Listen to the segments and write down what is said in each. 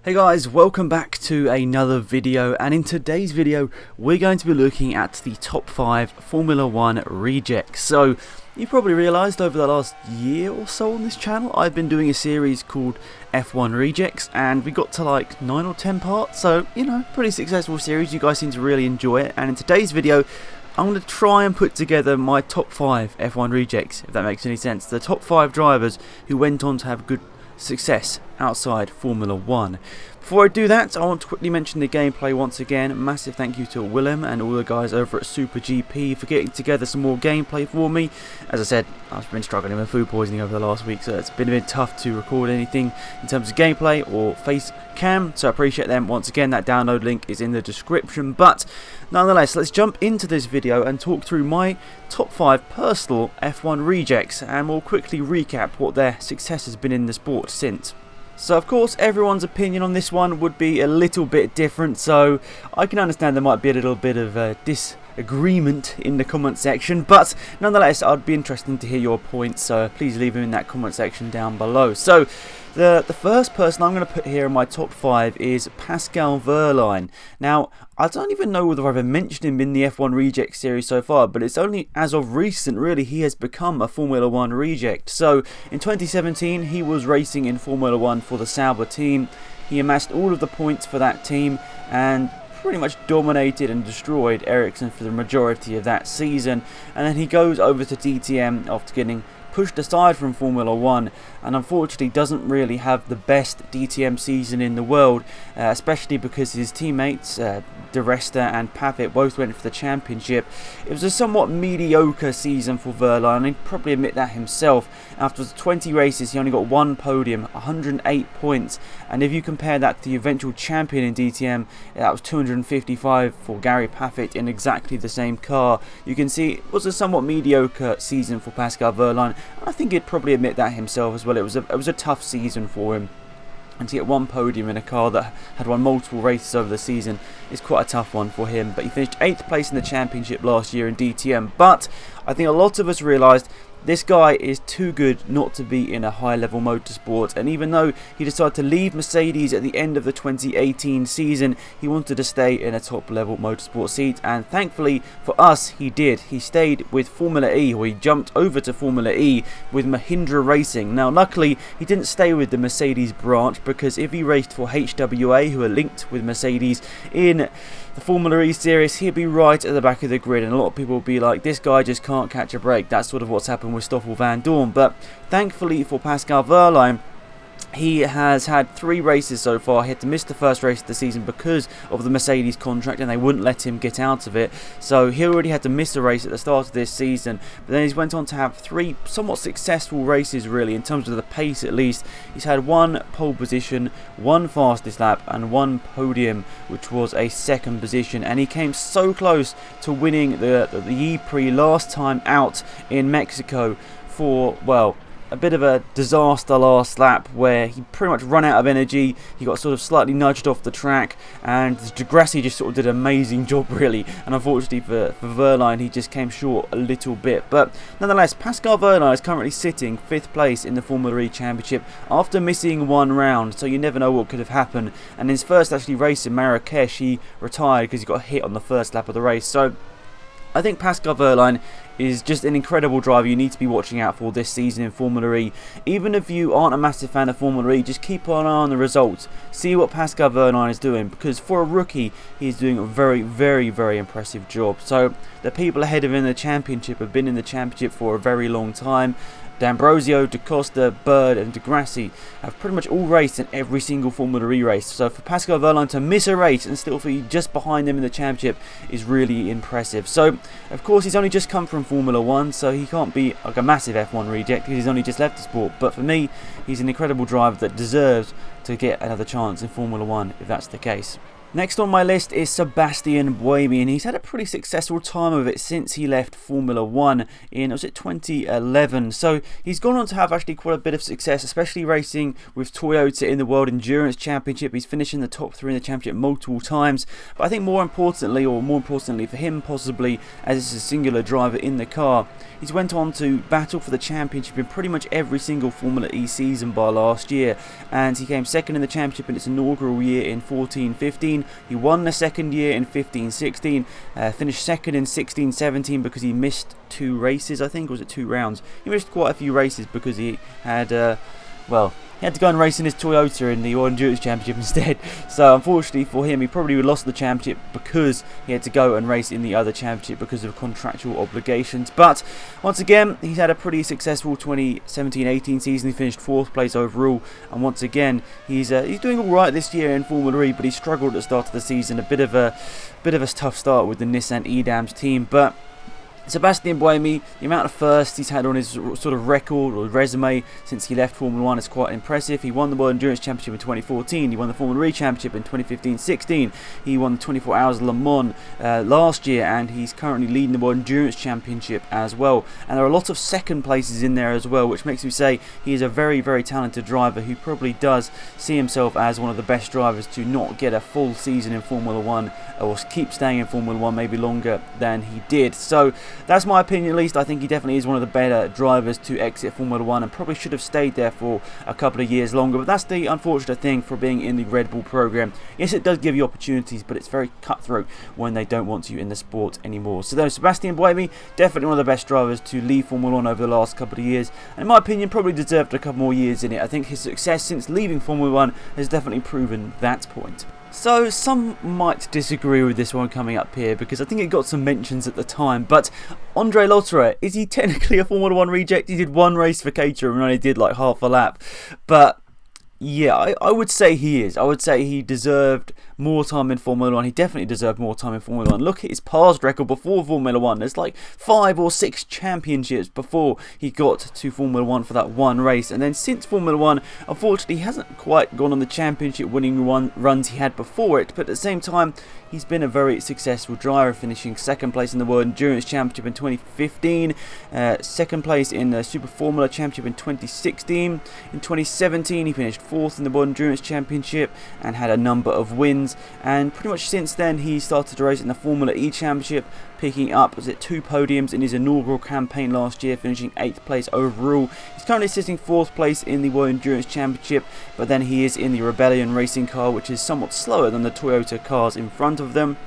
Hey guys, welcome back to another video, and in today's video we're going to be looking at the top 5 Formula 1 rejects. So you probably realised over the last year or so on this channel I've been doing a series called F1 Rejects, and we got to like 9 or 10 parts, so you know, pretty successful series. You guys seem to really enjoy it, and in today's video I'm going to try and put together my top 5 F1 rejects, if that makes any sense. The top 5 drivers who went on to have good success outside Formula 1. Before I do that, I want to quickly mention the gameplay once again. Massive thank you to Willem and all the guys over at Super GP for getting together some more gameplay for me. As I said, I've been struggling with food poisoning over the last week, so it's been a bit tough to record anything in terms of gameplay or face cam, so I appreciate them. Once again, that download link is in the description, but nonetheless, let's jump into this video and talk through my top 5 personal F1 rejects, and we'll quickly recap what their success has been in the sport since. So of course everyone's opinion on this one would be a little bit different, so I can understand there might be a little bit of disagreement in the comment section, but nonetheless I'd be interested to hear your points, so please leave them in that comment section down below. So the first person I'm going to put here in my top 5 is Pascal Verstappen. Now, I don't even know whether I've ever mentioned him in the F1 Reject series so far, but it's only as of recent really he has become a Formula 1 reject. So in 2017 he was racing in Formula 1 for the Sauber team. He amassed all of the points for that team and pretty much dominated and destroyed Ericsson for the majority of that season, and then he goes over to DTM after getting pushed aside from Formula 1, and unfortunately doesn't really have the best DTM season in the world, especially because his teammates De Resta and Pavitt both went for the championship. It was a somewhat mediocre season for Verstappen, and he'd probably admit that himself. After 20 races he only got 1 podium, 108 points, and if you compare that to the eventual champion in DTM, that was 255 for Gary Pavitt in exactly the same car. You can see it was a somewhat mediocre season for Pascal Verstappen. I think he'd probably admit that himself as well. It was a tough season for him, and to get 1 podium in a car that had won multiple races over the season is quite a tough one for him. But he finished 8th place in the championship last year in DTM. But I think a lot of us realised this guy is too good not to be in a high-level motorsport, and even though he decided to leave Mercedes at the end of the 2018 season, he wanted to stay in a top-level motorsport seat, and thankfully for us he did. He stayed with Formula E, or he jumped over to Formula E with Mahindra Racing. Now luckily he didn't stay with the Mercedes branch, because if he raced for HWA, who are linked with Mercedes in the Formula E series, he'd be right at the back of the grid, and a lot of people would be like, this guy just can't catch a break. That's sort of what's happened with Stoffel Van Dorn. But thankfully for Pascal Verstappen, he has had 3 races so far. He had to miss the first race of the season because of the Mercedes contract, and they wouldn't let him get out of it. So he already had to miss a race at the start of this season. But then he's went on to have 3 somewhat successful races, really, in terms of the pace at least. He's had 1 pole position, 1 fastest lap, and 1 podium, which was a 2nd position. And he came so close to winning the E-Prix last time out in Mexico for, well, a bit of a disaster last lap where he pretty much run out of energy. He got sort of slightly nudged off the track, and Grassi just sort of did an amazing job really, and unfortunately for Verstappen he just came short a little bit. But nonetheless, Pascal Verstappen is currently sitting 5th place in the Formula E Championship after missing 1 round, so you never know what could have happened. And in his first actually race in Marrakesh he retired because he got hit on the first lap of the race. So I think Pascal Verstappen is just an incredible driver you need to be watching out for this season in Formula E. Even if you aren't a massive fan of Formula E, just keep an eye on the results. See what Pascal Verstappen is doing, because for a rookie, he's doing a very, very, very impressive job. So the people ahead of him in the championship have been in the championship for a very long time. D'Ambrosio, Da Costa, Bird and De Grassi have pretty much all raced in every single Formula E race. So for Pascal Verstappen to miss a race and still be just behind them in the championship is really impressive. So of course he's only just come from Formula 1, so he can't be like a massive F1 reject because he's only just left the sport. But for me, he's an incredible driver that deserves to get another chance in Formula 1 if that's the case. Next on my list is Sebastian Vettel, and he's had a pretty successful time of it since he left Formula 1 in, was it 2011? So he's gone on to have actually quite a bit of success, especially racing with Toyota in the World Endurance Championship. He's finished in the top 3 in the championship multiple times, but I think more importantly for him possibly, as it's a singular driver in the car, he's went on to battle for the championship in pretty much every single Formula E season by last year, and he came second in the championship in its inaugural year in 14-15. He won the second year in 15-16, finished second in 16-17 because he missed 2 races, I think, or was it 2 rounds? He missed quite a few races because he had, he had to go and race in his Toyota in the World Endurance Championship instead. So unfortunately for him, he probably would have lost the championship because he had to go and race in the other championship because of contractual obligations. But once again, he's had a pretty successful 2017-18 season. He finished 4th place overall, and once again, he's doing all right this year in Formula E, but he struggled at the start of the season. A bit of a tough start with the Nissan Edams team, but Sebastian Vettel, the amount of firsts he's had on his sort of record or resume since he left Formula 1 is quite impressive. He won the World Endurance Championship in 2014, he won the Formula E Championship in 2015-16, he won the 24 Hours Le Mans last year, and he's currently leading the World Endurance Championship as well. And there are a lot of second places in there as well, which makes me say he is a very, very talented driver who probably does see himself as one of the best drivers to not get a full season in Formula 1 or keep staying in Formula 1 maybe longer than he did. So that's my opinion at least. I think he definitely is one of the better drivers to exit Formula 1 and probably should have stayed there for a couple of years longer. But that's the unfortunate thing for being in the Red Bull program. Yes, it does give you opportunities, but it's very cutthroat when they don't want you in the sport anymore. So though Sebastian Vettel, definitely one of the best drivers to leave Formula 1 over the last couple of years. And in my opinion, probably deserved a couple more years in it. I think his success since leaving Formula 1 has definitely proven that point. So some might disagree with this one coming up here because I think it got some mentions at the time, but Andre Lotterer, is he technically a Formula 1 reject? He did 1 race for Caterham and only did like half a lap, but yeah, I would say he is. I would say he deserved more time in Formula 1. He definitely deserved more time in Formula 1. Look at his past record before Formula 1. There's like 5 or 6 championships before he got to Formula 1 for that 1 race. And then since Formula 1, unfortunately, he hasn't quite gone on the championship winning runs he had before it. But at the same time, he's been a very successful driver, finishing 2nd place in the World Endurance Championship in 2015, 2nd place in the Super Formula Championship in 2016. In 2017, he finished 4th in the World Endurance Championship and had a number of wins. And pretty much since then, he started to race in the Formula E Championship, picking up 2 podiums in his inaugural campaign last year, finishing 8th place overall. He's currently sitting 4th place in the World Endurance Championship, but then he is in the Rebellion racing car, which is somewhat slower than the Toyota cars in front of them.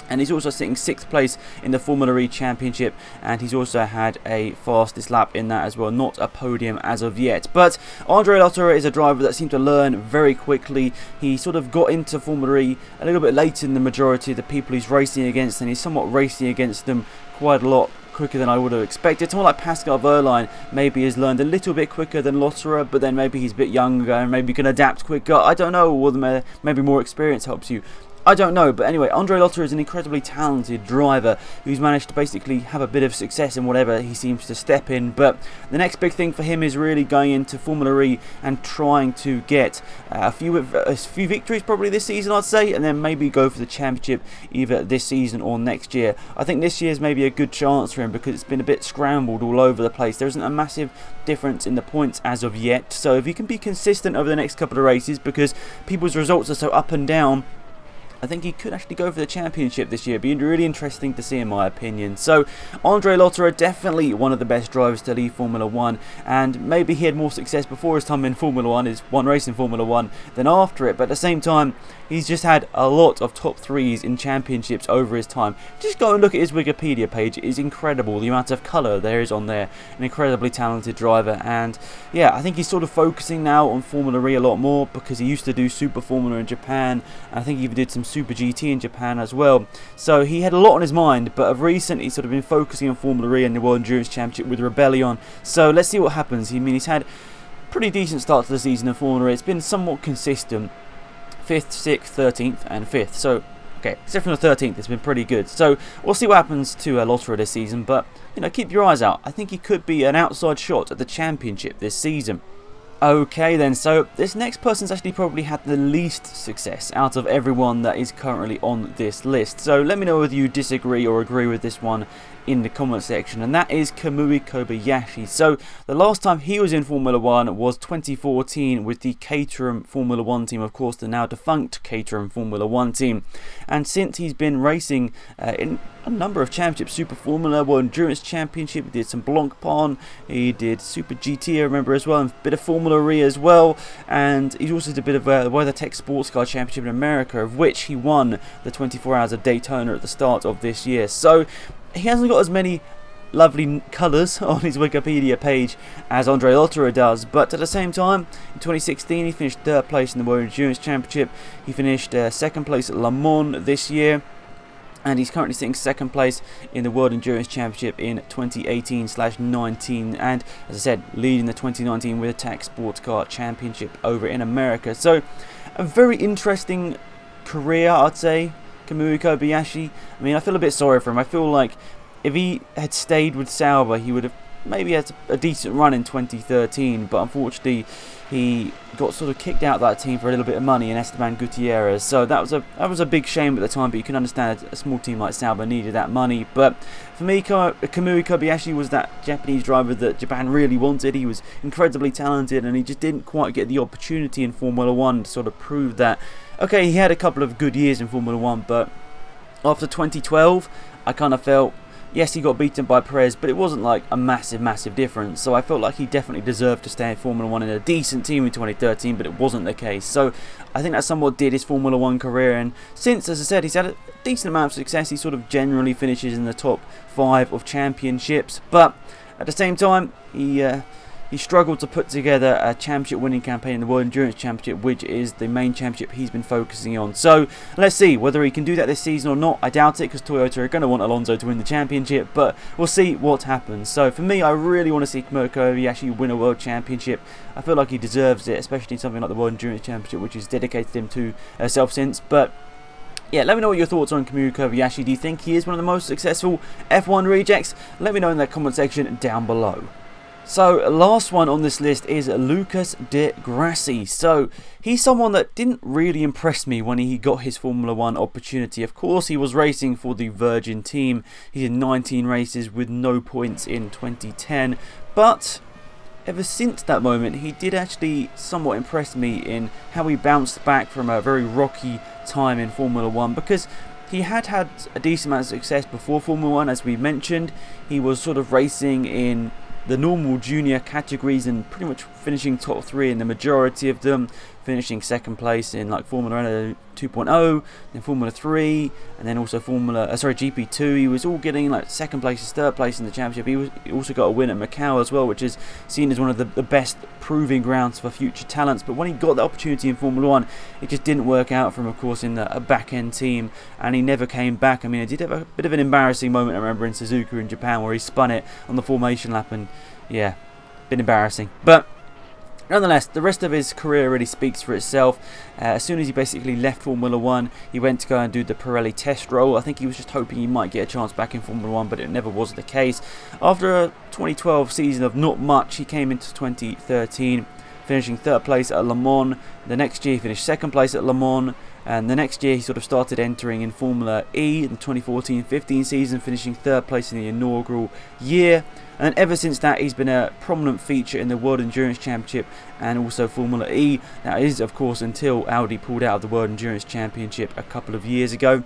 And he's also sitting 6th place in the Formula E Championship, and he's also had a fastest lap in that as well, not a podium as of yet. But Andre Lotterer is a driver that seemed to learn very quickly. He sort of got into Formula E a little bit later than the majority of the people he's racing against, and he's somewhat racing against them quite a lot quicker than I would have expected. Someone like Pascal Verstappen maybe has learned a little bit quicker than Lotterer, but then maybe he's a bit younger and maybe can adapt quicker. I don't know, or maybe more experience helps you. I don't know, but anyway, Andre Lotterer is an incredibly talented driver who's managed to basically have a bit of success in whatever he seems to step in. But the next big thing for him is really going into Formula E and trying to get a few victories probably this season, I'd say, and then maybe go for the championship either this season or next year. I think this year's maybe a good chance for him because it's been a bit scrambled all over the place. There isn't a massive difference in the points as of yet, so if he can be consistent over the next couple of races, because people's results are so up and down, I think he could actually go for the championship this year. It'd be really interesting to see, in my opinion. So, Andre Lotterer, definitely one of the best drivers to leave Formula 1, and maybe he had more success before his time in Formula 1, his 1 race in Formula 1, than after it. But at the same time, he's just had a lot of top 3s in championships over his time. Just go and look at his Wikipedia page. It is incredible, the amount of colour there is on there. An incredibly talented driver, and yeah, I think he's sort of focusing now on Formula E a lot more, because he used to do Super Formula in Japan, and I think he even did some Super GT in Japan as well. So he had a lot on his mind, but of recent he's sort of been focusing on Formula E and the World Endurance Championship with Rebellion. So let's see what happens. I mean, he's had a pretty decent start to the season in Formula E. It's been somewhat consistent. 5th, 6th, 13th and 5th. So, okay, except from the 13th, it's been pretty good. So, we'll see what happens to Lotterer this season. But, keep your eyes out. I think he could be an outside shot at the championship this season. Okay then, so this next person's actually probably had the least success out of everyone that is currently on this list. So let me know whether you disagree or agree with this one in the comment section, and that is Kamui Kobayashi. So the last time he was in Formula 1 was 2014 with the Caterham Formula 1 team, of course the now defunct Caterham Formula 1 team. And since he's been racing in a number of championships, Super Formula, World Endurance Championship, he did some Blancpain, he did Super GT I remember as well, and a bit of Formula E as well, and he also did a bit of the WeatherTech Sports Car Championship in America, of which he won the 24 Hours of Daytona at the start of this year. So he hasn't got as many lovely colours on his Wikipedia page as Andre Lotterer does, but at the same time, in 2016 he finished 3rd place in the World Endurance Championship, he finished 2nd place at Le Mans this year, and he's currently sitting 2nd place in the World Endurance Championship in 2018/19, and as I said, leading the 2019 WeatherTech Sports Car Championship over in America. So a very interesting career, I'd say, Kamui Kobayashi. I mean, I feel a bit sorry for him. I feel like if he had stayed with Sauber, he would have maybe had a decent run in 2013, but unfortunately he got sort of kicked out of that team for a little bit of money in Esteban Gutierrez. So that was a big shame at the time, but you can understand a small team like Sauber needed that money. But for me, Kamui Kobayashi was that Japanese driver that Japan really wanted. He was incredibly talented, and he just didn't quite get the opportunity in Formula 1 to sort of prove that. Okay, he had a couple of good years in Formula 1, but after 2012, I kind of felt, yes, he got beaten by Perez, but it wasn't like a massive difference. So I felt like he definitely deserved to stay in Formula 1 in a decent team in 2013, but it wasn't the case. So I think that somewhat did his Formula 1 career, and since, as I said, he's had a decent amount of success. He sort of generally finishes in the top 5 of championships, but at the same time, he struggled to put together a championship winning campaign in the World Endurance Championship, which is the main championship he's been focusing on. So let's see whether he can do that this season or not. I doubt it, because Toyota are going to want Alonso to win the championship, but we'll see what happens. So for me, I really want to see Kamui Kobayashi win a World Championship. I feel like he deserves it, especially in something like the World Endurance Championship, which has dedicated him to himself since. But yeah, let me know what your thoughts are on Kamui Kobayashi. Do you think he is one of the most successful F1 rejects? Let me know in the comment section down below. So last one on this list is Lucas de Grassi. So he's someone that didn't really impress me when he got his Formula 1 opportunity. Of course, he was racing for the Virgin team. He did 19 races with no points in 2010. But ever since that moment, he did actually somewhat impress me in how he bounced back from a very rocky time in Formula 1, because he had a decent amount of success before Formula 1, as we mentioned. He was sort of racing in the normal junior categories and pretty much finishing top 3 in the majority of them, finishing 2nd place in like Formula Renault 2.0, then Formula 3, and then also GP2. He was all getting like 2nd places, 3rd place in the championship. He also got a win at Macau as well, which is seen as one of the best proving grounds for future talents. But when he got the opportunity in Formula 1, it just didn't work out for him, of course, in a back-end team, and he never came back. I mean, he did have a bit of an embarrassing moment, I remember, in Suzuka in Japan, where he spun it on the formation lap, and yeah, bit embarrassing. But nonetheless, the rest of his career really speaks for itself. As soon as he basically left Formula 1, he went to go and do the Pirelli test roll. I think he was just hoping he might get a chance back in Formula 1, but it never was the case. After a 2012 season of not much, he came into 2013, finishing 3rd place at Le Mans. The next year he finished 2nd place at Le Mans, and the next year he sort of started entering in Formula E in the 2014-15 season, finishing 3rd place in the inaugural year. And ever since that, he's been a prominent feature in the World Endurance Championship and also Formula E. That is, of course, until Audi pulled out of the World Endurance Championship a couple of years ago.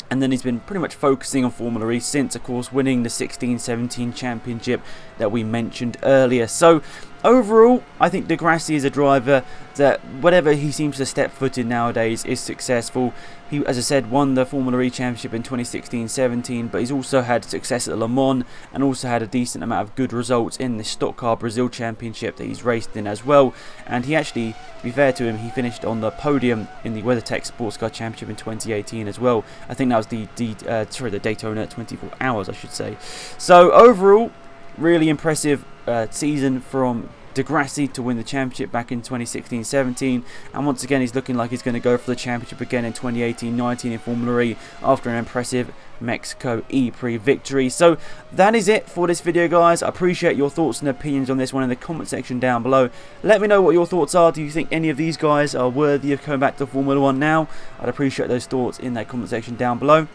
And then he's been pretty much focusing on Formula E since, of course, winning the 16-17 championship that we mentioned earlier. So overall, I think de Grassi is a driver that whatever he seems to step foot in nowadays is successful. He, as I said, won the Formula E Championship in 2016-17, but he's also had success at Le Mans and also had a decent amount of good results in the Stock Car Brazil Championship that he's raced in as well. And he actually, to be fair to him, he finished on the podium in the WeatherTech Sports Car Championship in 2018 as well. I think that was the Daytona 24 Hours, I should say. So overall, really impressive season from Grassi to win the championship back in 2016-17, and once again he's looking like he's going to go for the championship again in 2018-19 in Formula E after an impressive Mexico E-Prix victory. So that is it for this video, guys. I appreciate your thoughts and opinions on this one in the comment section down below. Let me know what your thoughts are. Do you think any of these guys are worthy of coming back to Formula 1 now? I'd appreciate those thoughts in that comment section down below.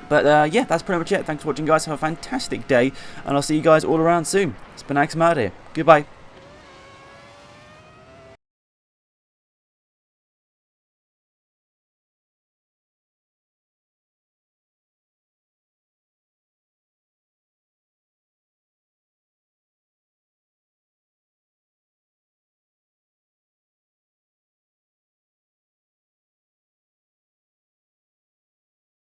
But yeah, that's pretty much it. Thanks for watching, guys. Have a fantastic day, and I'll see you guys all around soon. It's been Alex, I'm out here. Goodbye.